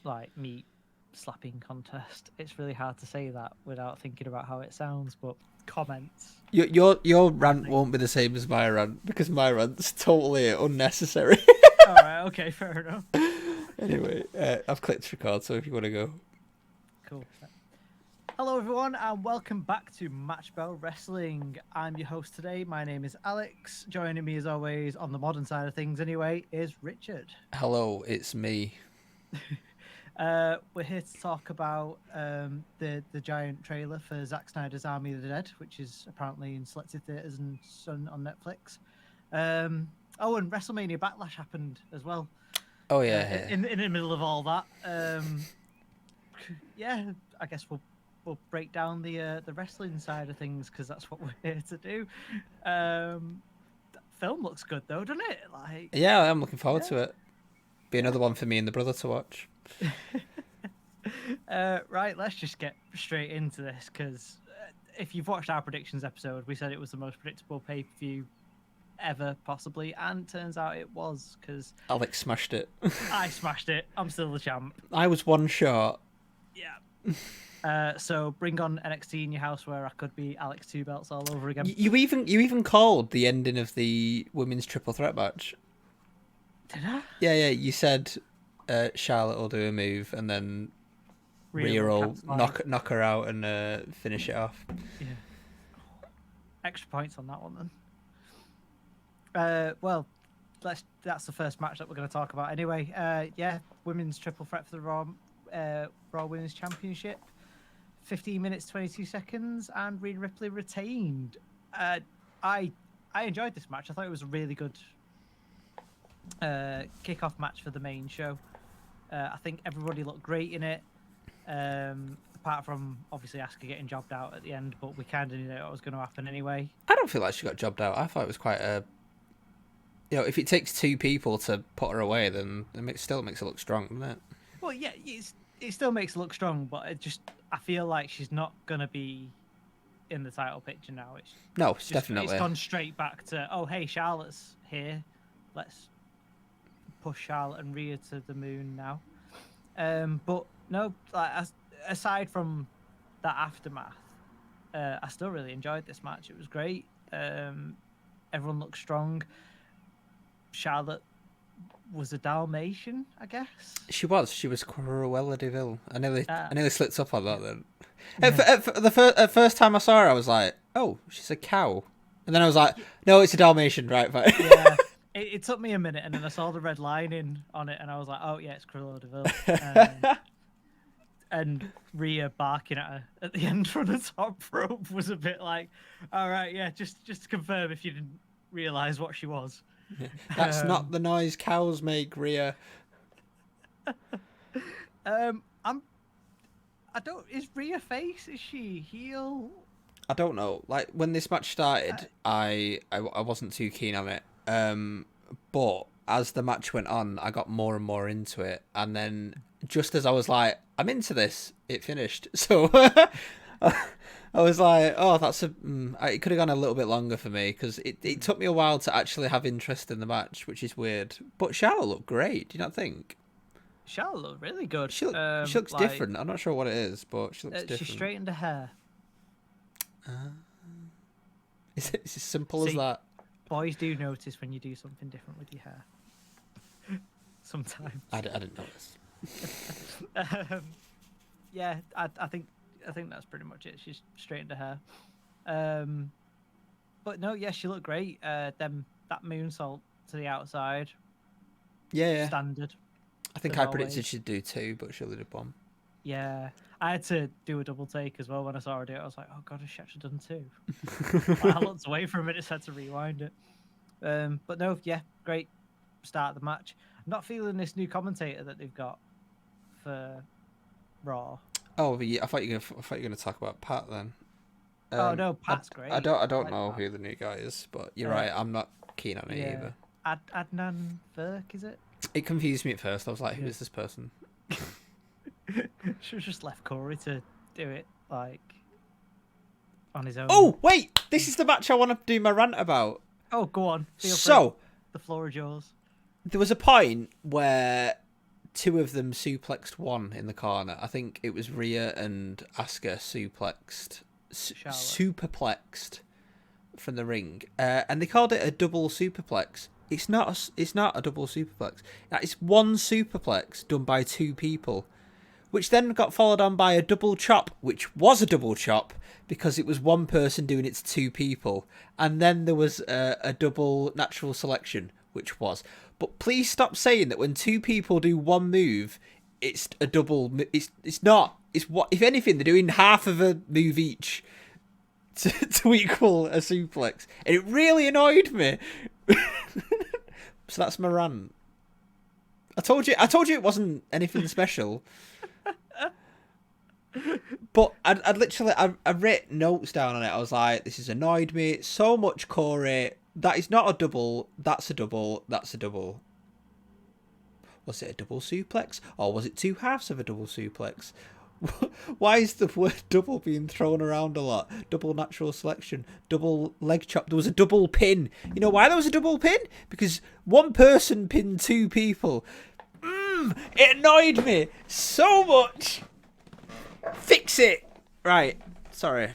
like meat slapping contest. It's really hard to say that without thinking about how it sounds, but comments. Your rant won't be the same as my rant because my rant's totally unnecessary. All right, okay, fair enough. Anyway, I've clicked record, so if you want to go. Cool. Hello, everyone, and welcome back to Match Bell Wrestling. I'm your host today. My name is Alex. Joining me, as always, on the modern side of things, anyway, is Richard. Hello, it's me. We're here to talk about the giant trailer for Zack Snyder's Army of the Dead, which is apparently in selected theaters and soon on Netflix. And WrestleMania Backlash happened as well. Oh yeah. In the middle of all that, yeah, I guess we'll break down the wrestling side of things because that's what we're here to do. Film looks good though, doesn't it? Like, yeah, I'm looking forward to it. Be another one for me and the brother to watch. Right, let's just get straight into this because if you've watched our predictions episode, we said it was the most predictable pay-per-view ever, possibly, and turns out it was because Alex smashed it. I smashed it. I'm still the champ. I was one short. Yeah. So bring on NXT in your house where I could be Alex Two Belts all over again. You even called the ending of the women's triple threat match. Did I? Yeah. You said Charlotte will do a move and then Rhea will knock her out and finish it off. Yeah. Extra points on that one then. Well, that's the first match that we're going to talk about anyway. Women's triple threat for the Raw Women's Championship. 15 minutes 22 seconds, and Rhea Ripley retained. I enjoyed this match. I thought it was a really good kick-off match for the main show. I think everybody looked great in it, apart from obviously Asuka getting jobbed out at the end, but we kind of knew that was going to happen anyway. I don't feel like she got jobbed out. I thought it was quite a... if it takes two people to put her away, then it still makes it look strong, doesn't it? Well, yeah, it still makes it look strong, but I feel like she's not going to be in the title picture now. It's definitely. It's gone straight back to, oh, hey, Charlotte's here. Let's push Charlotte and Rhea to the moon now. But no, like, aside from that aftermath, I still really enjoyed this match. It was great. Everyone looked strong. Charlotte was a Dalmatian, I guess. She was Cruella de Vil. I nearly slipped up on that then. Yeah. At first time I saw her, I was like, oh, she's a cow. And then I was like, no, it's a Dalmatian, right? Fine. Yeah. It took me a minute, and then I saw the red lining on it, and I was like, oh, yeah, it's Cruella de Vil. And Rhea barking at her at the end from the top rope was a bit like, all right, yeah, just to confirm if you didn't realise what she was. Yeah. That's not the noise cows make, Rhea. Is Rhea face? Is she heel? I don't know. Like when this match started, I wasn't too keen on it. But as the match went on, I got more and more into it, and then just as I was like, I'm into this, it finished. So I was like, oh, it could have gone a little bit longer for me because it took me a while to actually have interest in the match, which is weird. But Charlotte looked great. Do you not think? Charlotte looked really good. She looks different. I'm not sure what it is, but she looks different. She straightened her hair. Is it as simple as that? Boys do notice when you do something different with your hair. Sometimes. I didn't notice. Yeah, I think that's pretty much it. She's straightened her hair. But no, yeah, she looked great. That moonsault to the outside. Yeah. Standard. I think I predicted she'd do two, but she only did one. Yeah. I had to do a double take as well when I saw her do it. I was like, oh god, has she actually done two? I looked away for a minute, so I had to rewind it. But no, yeah, great start of the match. I'm not feeling this new commentator that they've got for Raw. Oh, yeah, I thought you were gonna talk about Pat then. Oh no, Pat's great. I don't know who the new guy is, but you're right. I'm not keen on it either. Adnan Virk, is it? It confused me at first. I was like, who is this person? Should have just left Corey to do it like on his own. Oh wait, this is the match I want to do my rant about. Oh, go on. So the floor is yours. There was a point where two of them suplexed one in the corner. I think it was Rhea and Asuka superplexed from the ring, and they called it a double superplex. It's not. It's not a double superplex. It's one superplex done by two people, which then got followed on by a double chop, which was a double chop because it was one person doing it to two people, and then there was a double natural selection, which was. But please stop saying that when two people do one move, it's a double. It's not. It's what, if anything, they're doing half of a move each to equal a suplex, and it really annoyed me. So that's my rant. I told you it wasn't anything special. But I literally wrote notes down on it. I was like, this has annoyed me so much, Corey. That is not a double. That's a double. That's a double. Was it a double suplex? Or was it two halves of a double suplex? Why is the word double being thrown around a lot? Double natural selection, double leg chop. There was a double pin. You know why there was a double pin? Because one person pinned two people. It annoyed me so much. Fix it. Right. Sorry.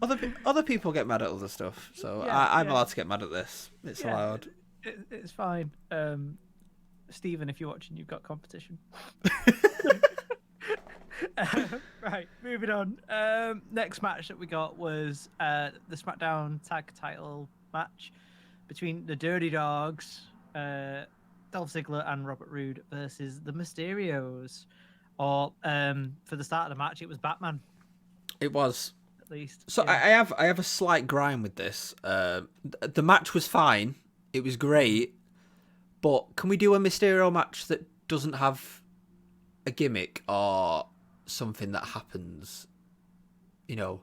Other people get mad at other stuff, so I'm allowed to get mad at this. It's allowed. It's fine. Stephen, if you're watching, you've got competition. Right, moving on. Next match that we got was the Smackdown tag title match between the Dirty Dogs, Dolph Ziggler and Robert Roode versus the Mysterios. Or for the start of the match, it was Batman. It was. At least. So yeah. I have a slight grime with this. The match was fine. It was great. But can we do a Mysterio match that doesn't have a gimmick or something that happens? You know,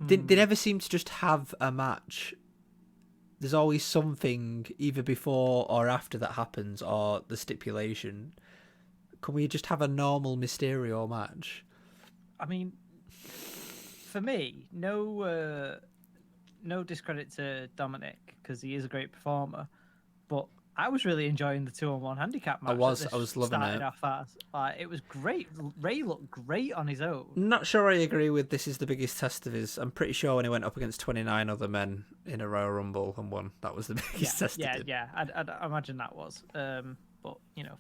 they never seem to just have a match. There's always something either before or after that happens, or the stipulation. Can we just have a normal Mysterio match? I mean, for me, no discredit to Dominic because he is a great performer, but I was really enjoying the 2-on-1 handicap match. I was loving it. Off as. It was great. Ray looked great on his own. Not sure I agree with this is the biggest test of his. I'm pretty sure when he went up against 29 other men in a Royal Rumble and won, that was the biggest test of him. Yeah. I'd imagine that was. But, you know,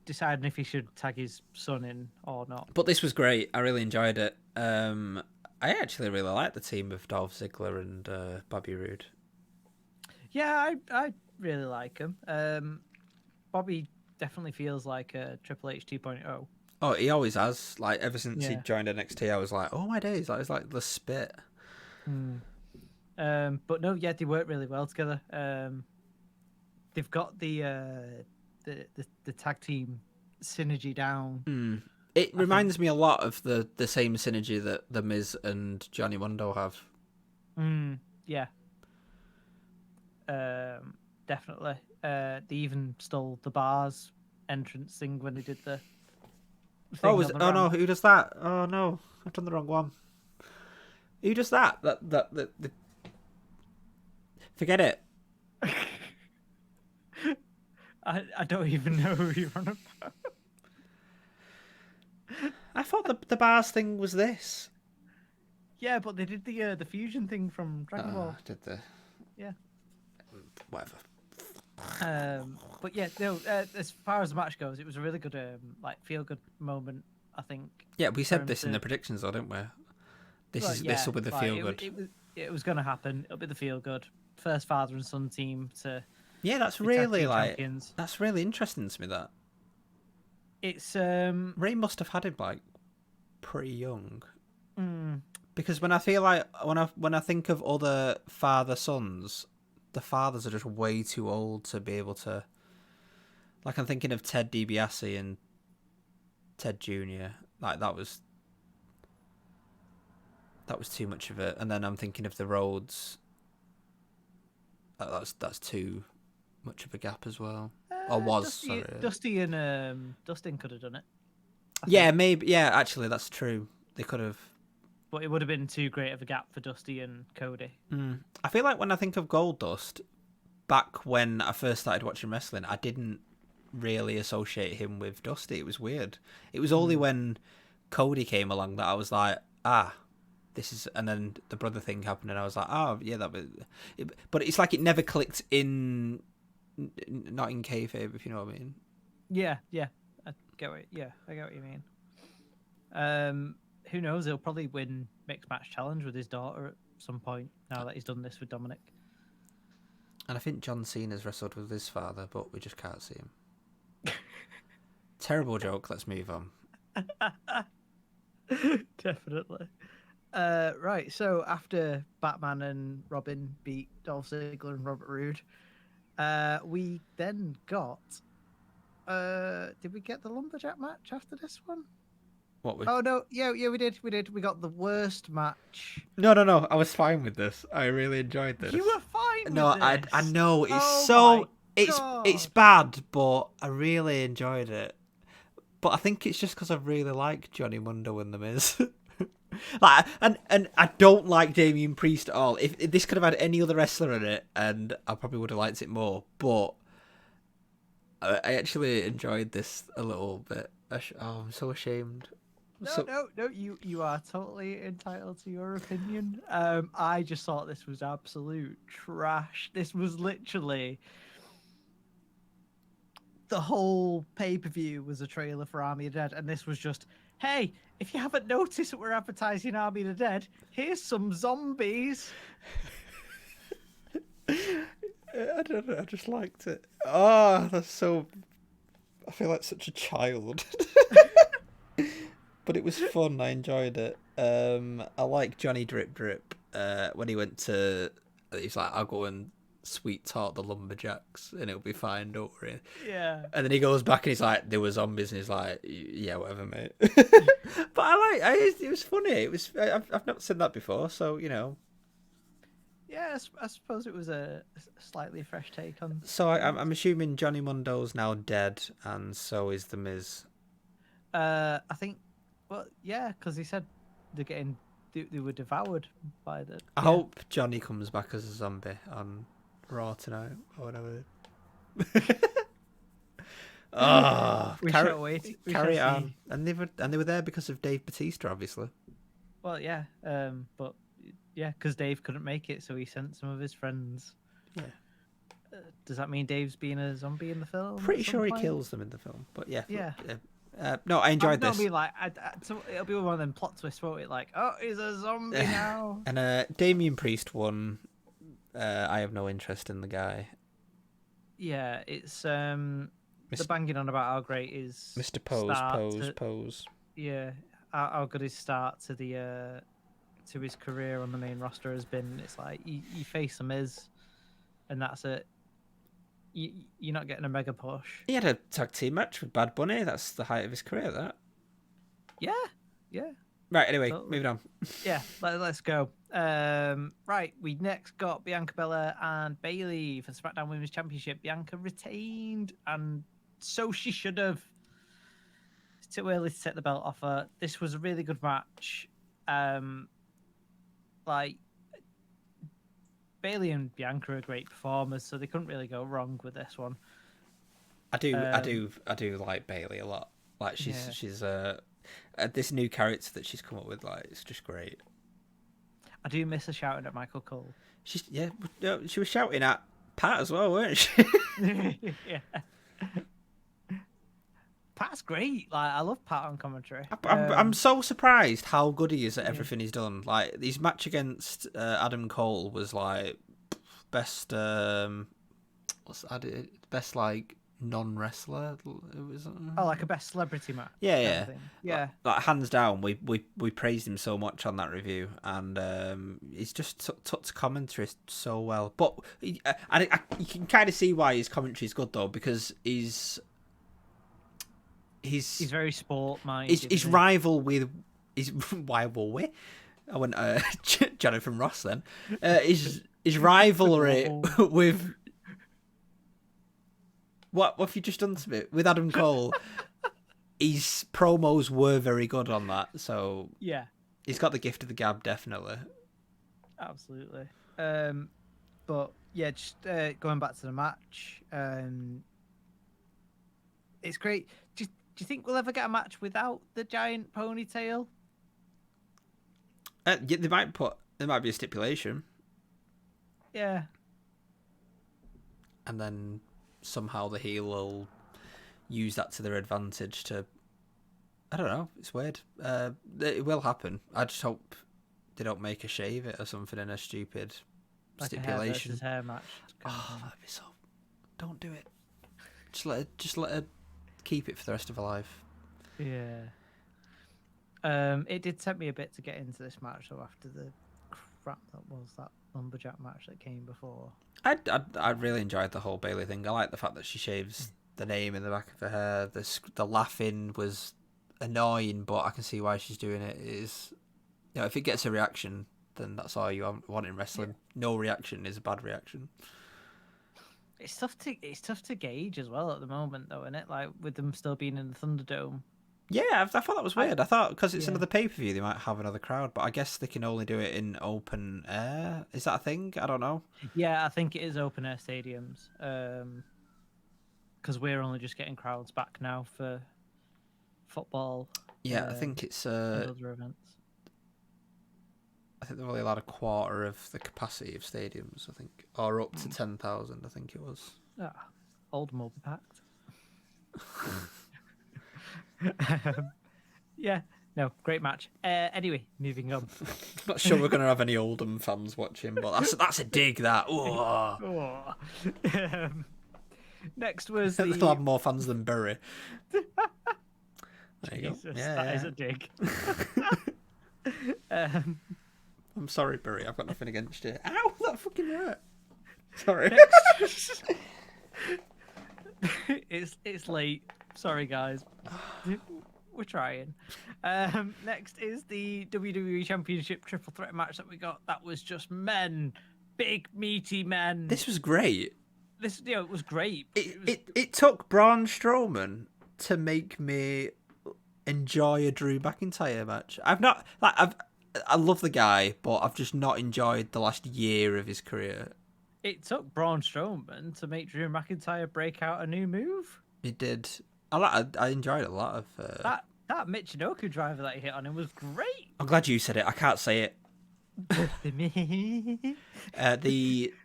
deciding if he should tag his son in or not. But this was great. I really enjoyed it. I actually really liked the team of Dolph Ziggler and Bobby Roode. Yeah, I really like him. Bobby definitely feels like a Triple H 2.0. Oh, he always has. Like, ever since he joined NXT, I was like, oh my days, that was like the spit. But no, yeah, they work really well together. They've got the tag team synergy down. It reminds me a lot of the same synergy that The Miz and Johnny Mundo have. Yeah. Definitely. They even stole the Bar's entrance thing when they did the thing. No, who does that? Oh no, I've done the wrong one. Who does that? The Forget it. I don't even know who you're on about. I thought the Bar's thing was this. Yeah, but they did the fusion thing from Dragon Ball. Did they? Yeah. Whatever. But yeah, no. As far as the match goes, it was a really good, feel good moment. I think. Yeah, we said this in the predictions, though, didn't we? This will be the feel good. It was going to happen. It'll be the feel good. First father and son team to. Yeah, that's really that's really interesting to me. That it's Ray must have had him like pretty young. Because when I feel like when I think of other father sons, the fathers are just way too old to be able to. Like, I'm thinking of Ted DiBiase and Ted Jr. Like, that was too much of it. And then I'm thinking of the Rhodes. That's too much of a gap as well. Or was, sorry. Dusty and Dustin could have done it. Yeah, maybe. Yeah, actually, that's true. They could have. But it would have been too great of a gap for Dusty and Cody. I feel like when I think of Goldust, back when I first started watching wrestling, I didn't really associate him with Dusty. It was weird. It was only when Cody came along that I was like, this is, and then the brother thing happened, and I was like, oh yeah, that was. But it's like it never clicked in, not in kayfabe, if you know what I mean. Yeah, I get what you mean. Who knows? He'll probably win mixed match challenge with his daughter at some point now that he's done this with Dominic. And I think John Cena's wrestled with his father, but we just can't see him. Terrible joke. Let's move on. Definitely. Right. So after Batman and Robin beat Dolph Ziggler and Robert Roode, we then got. Did we get the lumberjack match after this one? Oh no! Yeah, we did. We got the worst match. No. I was fine with this. I really enjoyed this. You were fine. No, with this. I know it's bad, but I really enjoyed it. But I think it's just because I really like Johnny Mundo and The Miz. and I don't like Damian Priest at all. If this could have had any other wrestler in it, and I probably would have liked it more. But I actually enjoyed this a little bit. I'm so ashamed. No, you are totally entitled to your opinion. I just thought this was absolute trash. This was literally the whole pay-per-view was a trailer for Army of the Dead, and this was just, hey, if you haven't noticed that we're advertising Army of the Dead, here's some zombies. I don't know, I just liked it. Oh, that's so... I feel like such a child. But it was fun. I enjoyed it. I like Johnny Drip Drip when he went to... He's like, I'll go and sweet talk the lumberjacks and it'll be fine, don't worry. Yeah. And then he goes back and he's like, there were zombies, and he's like, yeah, whatever, mate. But it was funny. It was. I've not seen that before, so you know. Yeah, I suppose it was a slightly fresh take on. So I'm assuming Johnny Mundo's now dead, and so is The Miz. I think. Well, yeah, because he said they were devoured by the. I hope Johnny comes back as a zombie on Raw tonight or whatever. We shall wait. Carry it on, and they were there because of Dave Bautista, obviously. Well, yeah, but yeah, because Dave couldn't make it, so he sent some of his friends. Yeah. Does that mean Dave's being a zombie in the film? Pretty sure he kills them in the film, but yeah. Yeah. No, I enjoyed this. Be like, so it'll be one of them plot twists, won't it? Like, oh, he's a zombie now. And Damian Priest won. I have no interest in the guy. Yeah, it's the banging on about how great is Mr. Pose. Yeah, how good his start to the to his career on the main roster has been. It's like you face The Miz, and that's it. You're not getting a mega push. He had a tag team match with Bad Bunny. That's the height of his career, that. Yeah. Right, anyway, moving on. Yeah, let's go. Right, we next got Bianca Belair and Bayley for SmackDown Women's Championship. Bianca retained, and so she should have. It's too early to take the belt off her. This was a really good match. Bayley and Bianca are great performers, so they couldn't really go wrong with this one. I do like Bayley a lot. Like she's this new character that she's come up with. Like it's just great. I do miss her shouting at Michael Cole. She was shouting at Pat as well, weren't she? Yeah. Pat's great. Like I love Pat on commentary. I'm so surprised how good he is at everything he's done. Like his match against Adam Cole was like best best like non-wrestler. It was like a best celebrity match. Yeah. Like hands down, we praised him so much on that review, and he's just took to commentary so well. But you can kind of see why his commentary is good though, because he's very sport-minded. His rival with his rival with. I went Jonathan Ross then. His rivalry with. What have you just done to me? With Adam Cole, his promos were very good on that. So yeah, he's got the gift of the gab, definitely. Absolutely. But yeah, just going back to the match. It's great. Do you think we'll ever get a match without the giant ponytail? Yeah, there might be a stipulation, Yeah. and then somehow the heel will use that to their advantage to. I don't know. It's weird. It will happen. I just hope they don't make her shave it or something in a stupid Like stipulation. a hair match. Oh, that'd be so. Don't do it. Just let her keep it for the rest of her life. Yeah. It did tempt me a bit to get into this match though after the crap that was that lumberjack match that came before. I really enjoyed the whole Bailey thing. I like the fact that she shaves the name in the back of her hair. The laughing was annoying, but I can see why she's doing it. It is, if it gets a reaction, then that's all you want in wrestling. Yeah. No reaction is a bad reaction. It's tough to gauge as well at the moment, though, isn't it? Like with them still being in the Thunderdome. Yeah, I thought that was weird. I thought because it's another pay-per-view, they might have another crowd, but I guess they can only do it in open air. Is that a thing? I don't know. Yeah, I think it is open air stadiums. Because we're only just getting crowds back now for football. Yeah, I think it's and other events. I think they've only allowed a quarter of the capacity of stadiums, I think, or up to 10,000. I think it was. Old will be packed. Yeah, no, great match. Anyway, moving on. Not sure we're going to have any Oldham fans watching, but that's a dig. That. Next was they'll have more fans than Bury. There you go. Yeah, that is a dig. I'm sorry, Bury. I've got nothing against you. Ow, that fucking hurt. Sorry. It's late. Sorry, guys. We're trying. Next is the WWE Championship Triple Threat match that we got. That was just men, big meaty men. This was great. It was great. It took Braun Strowman to make me enjoy a Drew McIntyre match. I love the guy, but I've just not enjoyed the last year of his career. It took Braun Strowman to make Drew McIntyre break out a new move. It did. I enjoyed a lot of that Michinoku driver that he hit on him was great. I'm glad you said it. I can't say it. The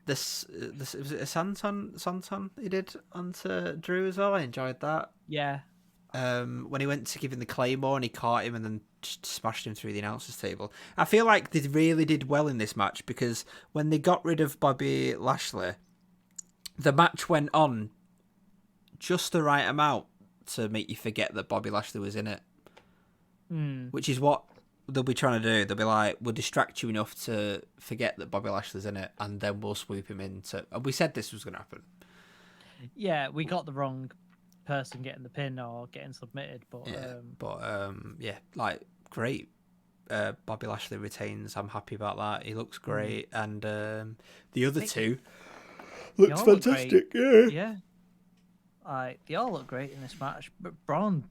was it a Santon he did onto Drew as well. I enjoyed that. Yeah. When he went to give him the Claymore and he caught him and then just smashed him through the announcer's table. I feel like they really did well in this match because when they got rid of Bobby Lashley, the match went on just the right amount to make you forget that Bobby Lashley was in it. Which is what they'll be trying to do. They'll be like, we'll distract you enough to forget that Bobby Lashley's in it, and then we'll swoop him into. And we said this was going to happen. Yeah, we got the wrong person getting the pin or getting submitted, but great. Bobby Lashley retains. I'm happy about that. He looks great, and the other two looks fantastic. Yeah. They all look great in this match, but Braun.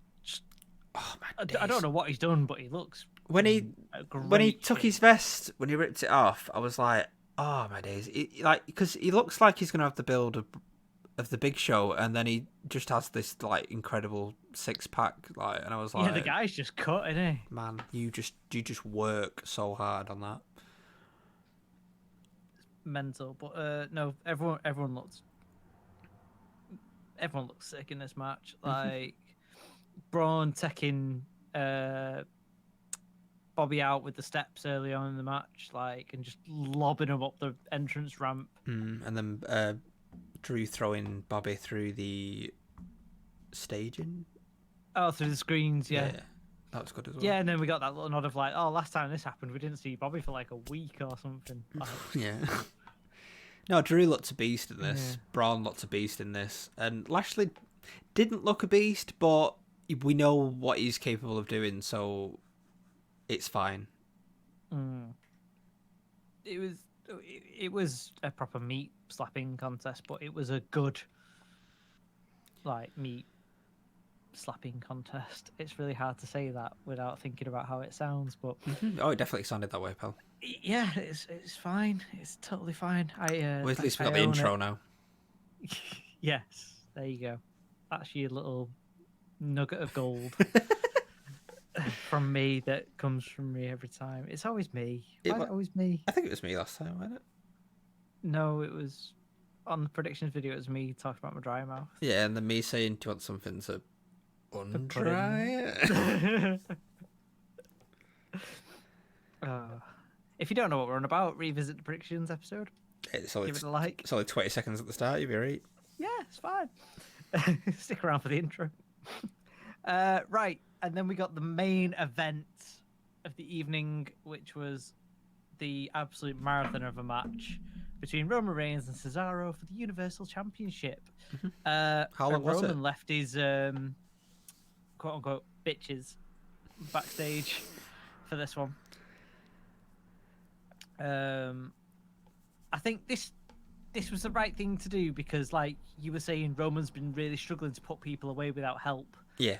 I don't know what he's done, but he looks. When he took his vest, when he ripped it off, I was like, "Oh my days!" Because he looks like he's gonna have the build of the Big Show, and then he just has this incredible 6-pack, and I was like, "Yeah, the guy's just cut, isn't he?" Man, you just work so hard on that. It's mental, but no, everyone looks sick in this match. Like Braun taking Bobby out with the steps early on in the match, and just lobbing him up the entrance ramp. And then Drew throwing Bobby through the staging. Oh, through the screens, yeah. That was good as well. Yeah, and then we got that little nod of last time this happened, we didn't see Bobby for a week or something. Yeah. No, Drew looked a beast in this. Yeah. Braun looked a beast in this. And Lashley didn't look a beast, but we know what he's capable of doing, so it's fine. It was a proper meat slapping contest, but it was a good meat slapping contest. It's really hard to say that without thinking about how it sounds, but oh, it definitely sounded that way, pal. Yeah, it's fine. It's totally fine. Well, at least we got the intro now. Yes, there you go. That's your little nugget of gold from me that comes from me every time. It's always me. Why is it always me? I think it was me last time, wasn't it? No, it was on the predictions video. It was me talking about my dry mouth. Yeah, and then me saying, "Do you want something to undry it?" If you don't know what we're on about, revisit the predictions episode. It's only, Give it a like. It's only 20 seconds at the start. You'll be right. Yeah, it's fine. Stick around for the intro. Right, and then we got the main event of the evening, which was the absolute marathon of a match between Roman Reigns and Cesaro for the Universal Championship. How long was Roman it? left his quote-unquote bitches backstage for this one. I think this was the right thing to do because, like you were saying, Roman's been really struggling to put people away without help. Yeah.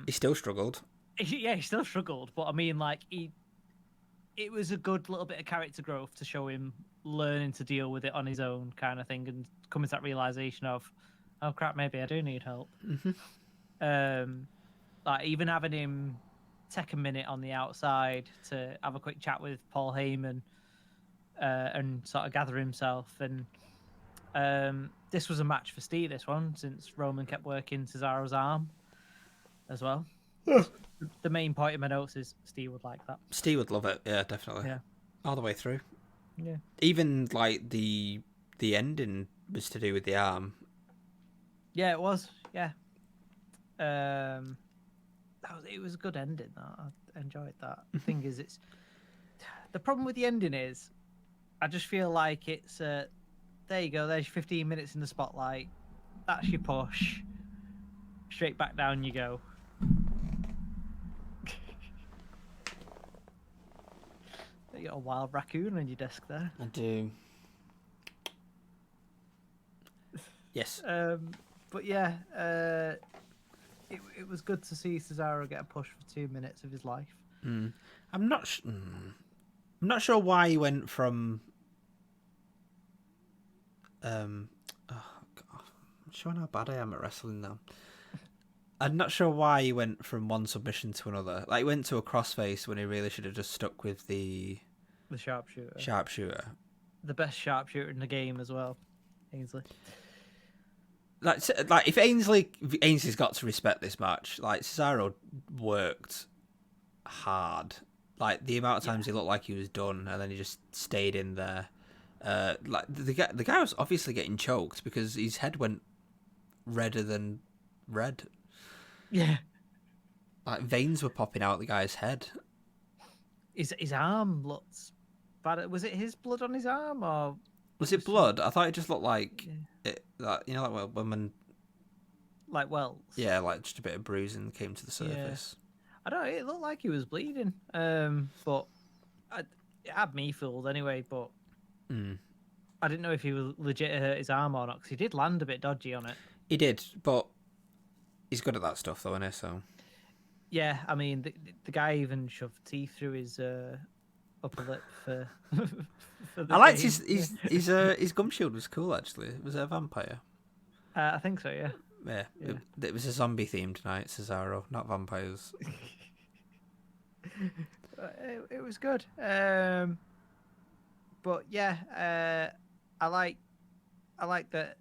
He still struggled. Yeah, he still struggled, but I mean, like it was a good little bit of character growth to show him learning to deal with it on his own, kind of thing, and coming to that realization of, oh crap, maybe I do need help. Like even having him take a minute on the outside to have a quick chat with Paul Heyman and sort of gather himself. And this was a match for Steve, this one, since Roman kept working Cesaro's arm as well. The main point in my notes is Steve would like that. Steve would love it. Yeah, definitely. Yeah. All the way through. Yeah. Even like the ending was to do with the arm. Yeah, it was. Yeah. It was a good ending. I enjoyed that. The thing is, the problem with the ending is, I just feel like it's there you go. There's 15 minutes in the spotlight. That's your push. Straight back down you go. You got a wild raccoon on your desk there. I do. Yes. But yeah, it was good to see Cesaro get a push for 2 minutes of his life. I'm not sure why he went from. Oh God, I'm showing how bad I am at wrestling now. I'm not sure why he went from one submission to another. Like he went to a crossface when he really should have just stuck with the sharpshooter. Sharpshooter. The best sharpshooter in the game as well, Ainsley. Like if Ainsley's got to respect this match. Like Cesaro worked hard. Like the amount of times he looked like he was done, and then he just stayed in there. Like the guy was obviously getting choked because his head went redder than red. Yeah. Like veins were popping out the guy's head. His arm looked bad. Was it his blood on his arm or was it blood? I thought it just looked like it. Like you know, like when like welts. Yeah, like just a bit of bruising came to the surface. Yeah. I don't know. It looked like he was bleeding. But it had me fooled anyway. But I didn't know if he was legit hurt his arm or not because he did land a bit dodgy on it. He did, but he's good at that stuff, though, isn't he? So. Yeah, I mean, the guy even shoved teeth through his upper lip for. For I liked his gum shield was cool. Actually, was it a vampire? I think so. Yeah. Yeah. It was a zombie themed night, Cesaro, not vampires. It was good. But yeah, I like that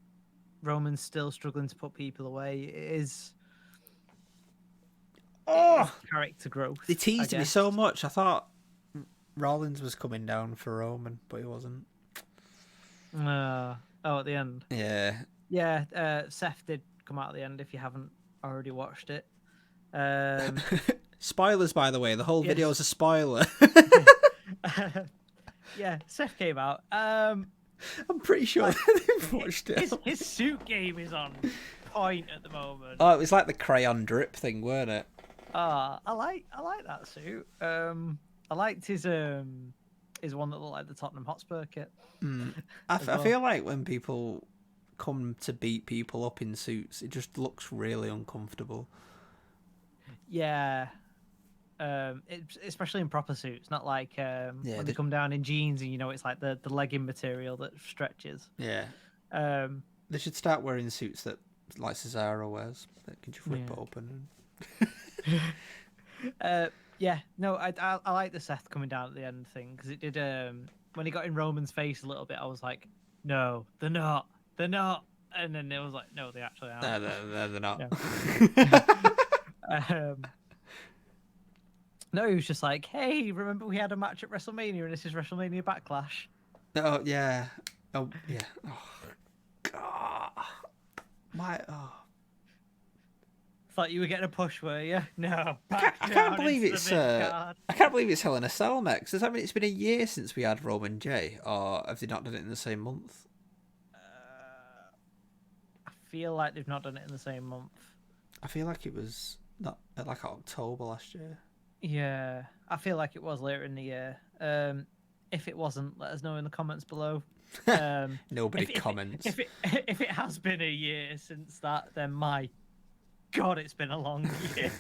Roman's still struggling to put people away. It is. Oh, character growth. They teased me so much. I thought Rollins was coming down for Roman, but he wasn't. At the end. Yeah. Yeah, Seth did come out at the end if you haven't already watched it. Spoilers, by the way. The whole video is a spoiler. Yeah, Seth came out. I'm pretty sure they've watched it. His suit game is on point at the moment. Oh, it was like the crayon drip thing, weren't it? I like that suit. I liked his one that looked like the Tottenham Hotspur kit. I feel like when people come to beat people up in suits, it just looks really uncomfortable. Yeah. Especially in proper suits, not like when they come down in jeans and it's like the legging material that stretches. Yeah. They should start wearing suits that like Cesaro wears. That can you flip it open? Yeah, no, I like the Seth coming down at the end thing because it did. When he got in Roman's face a little bit, I was like, no, they're not, and then it was like, no, they actually are. No, they're not. No, he was just like, hey, remember we had a match at WrestleMania and this is WrestleMania Backlash. Oh yeah, oh yeah. Oh God, Thought you were getting a push, were you? No. I can't believe it's. I can't believe it's Hell in a Cell next. Does that mean it's been a year since we had Roman J, or have they not done it in the same month? I feel like they've not done it in the same month. I feel like it was not like October last year. Yeah, I feel like it was later in the year. If it wasn't, let us know in the comments below. Nobody comments. If it has been a year since that, then my God, it's been a long year.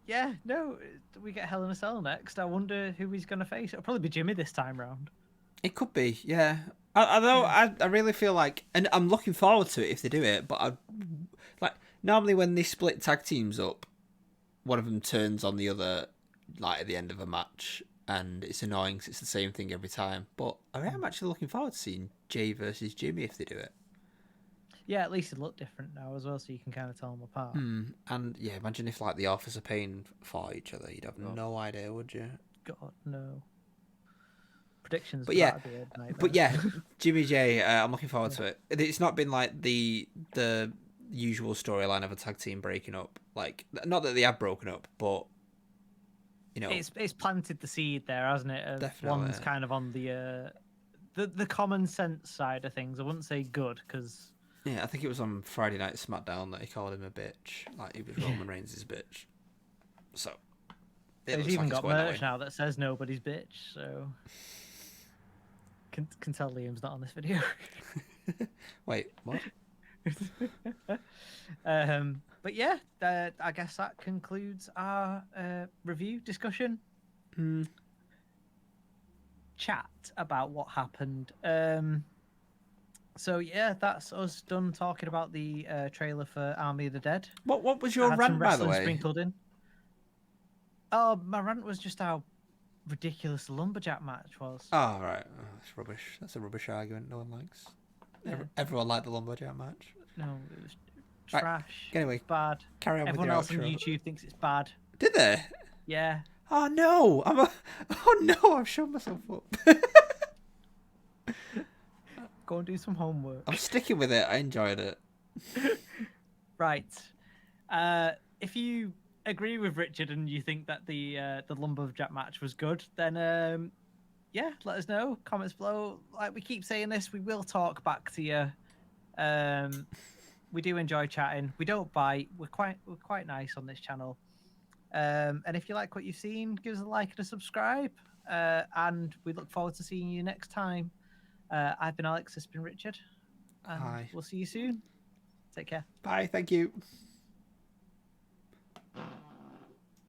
Yeah, no, we get Hell in a Cell next. I wonder who he's going to face. It'll probably be Jimmy this time round. It could be, yeah. I really feel like, and I'm looking forward to it if they do it. But normally when they split tag teams up, one of them turns on the other, like at the end of a match, and it's annoying because it's the same thing every time. But I am actually looking forward to seeing Jay versus Jimmy if they do it. Yeah, at least it look different now as well, so you can kind of tell them apart. And yeah, imagine if like the Authors of Pain fought each other, you'd have no idea, would you? God, no. Predictions. But yeah, Jimmy J, I'm looking forward to it. It's not been like the usual storyline of a tag team breaking up. Like, not that they have broken up, but you know, it's planted the seed there, hasn't it? Definitely. One's kind of on the common sense side of things. I wouldn't say good because. Yeah, I think it was on Friday Night Smackdown that he called him a bitch. Like, he was Roman Reigns' bitch. So, he's even got merch now that says nobody's bitch, so... Can tell Liam's not on this video. Wait, what? But yeah, I guess that concludes our review discussion. Chat about what happened. So yeah, that's us done talking about the trailer for Army of the Dead. What was your rant, by the way? Sprinkled in. Oh, my rant was just how ridiculous the lumberjack match was. Oh right, that's rubbish. That's a rubbish argument. No one likes. Yeah. Everyone liked the lumberjack match. No, it was trash. Right. Anyway, it's bad. Carry on. Everyone with your else outro. on YouTube thinks it's bad. Did they? Yeah. Oh no! Oh no! I've shown myself up. Go and do some homework. I'm sticking with it. I enjoyed it. Right. If you agree with Richard and you think that the lumberjack match was good, then yeah, let us know. Comments below. Like we keep saying this, we will talk back to you. We do enjoy chatting. We don't bite. We're quite nice on this channel. And if you like what you've seen, give us a like and a subscribe. And we look forward to seeing you next time. I've been Alex, this has been Richard. And Hi. we'll see you soon. Take care. Bye. Thank you.